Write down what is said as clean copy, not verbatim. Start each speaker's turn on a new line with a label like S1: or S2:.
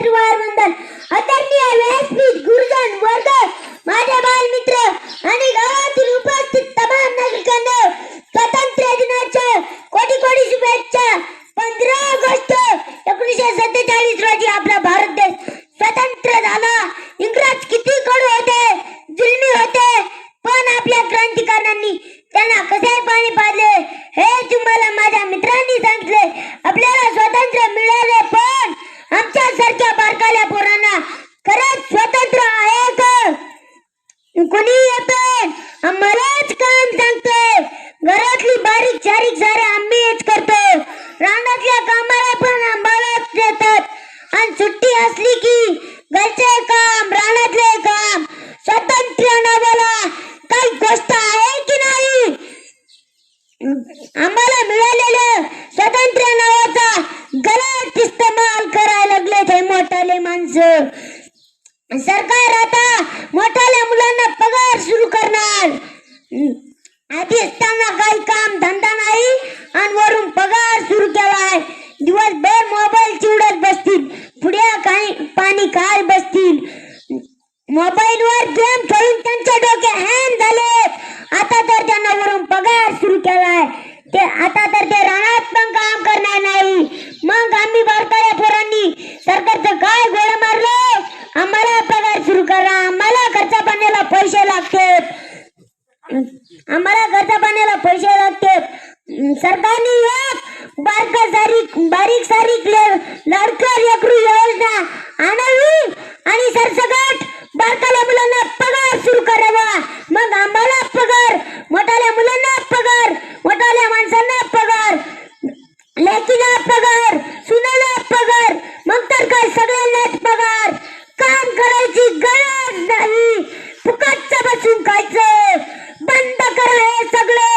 S1: त्रिवार वंदन. आदरणीय व्यासपीठ, गुरुजन वर्ग, माझे बालमित्र आणि गावातील उपस्थित तमाम नागरिकांना स्वातंत्र्य दिनाच्या कोटी कोटी शुभेच्छा. 15 ऑगस्ट 1947 रोजी आपला भारत देश स्वतंत्र झाला. इंग्रज किती कडू होते, जुलमी होते, पण आपल्या क्रांतिकारकांनी त्यांना कसे पाणी पाजले हे तुम्हाला माझ्या मित्रांनी सांगितले. आपल्याला स्वातंत्र्य मिळाले, पण आमच्या सारख्या बारकाल्या पोरांना खरंच स्वातंत्र्य आहे का? कोणी येते आम्हालाच काम सांगते. घरातली बारीक सारीक सारे आम्हीच करतो. रानातल्या कामाला पण आम्हालाच देतात आणि सुट्टी असली की घरचे काम, रानातले काम. स्वातंत्र्य नावाला काही गोष्ट आहे की नाही? आम्हाला मिळालेलं स्वातंत्र्य नावाचा गलत इस्तेमाल करायला लागले ते मोठाले माणसं. सरकार आता मोठाल्या मुलांना पगार सुरू करणार. आधी असताना काही काम धंदा नाही आणि वरून पगार सुरू केलाय. दिवसभर मोबाईल चिवडत बसतील, पुढे काही पाणी काय बसतील. मोबाईलवर गेम खेळून त्यांचे डोके हँग झाले. आता तर त्यांना वरून पगार सुरू केलाय. ते आता तर ते रानात पण काम करणार नाही. मग आम्ही बारकाल्या पोरांनी सरकारचं काय गोळा मारलं? आम्हाला पगार सुरू करा, आम्हाला खर्चा पाण्याला पैसे लागतात, आम्हाला खर्चा पाण्याला पैसे लागतात. सरकारने एक बारीक सारीक लाडक्या लेकरू योजना आणावी आणि सरसकट बारकाल्या मुलांना पगार सुरू करावा. मग आम्हाला पगार, मोठाल्या मुलांना पगार, मोठाल्या माणसांना पगार, लेकीला पगार, सुनेला पगार, मग तर काय सगळ्यांनाच पगार. काम करायची गरज नाही, फुकटचं बसून खायचं. बंद करा हे सगळे.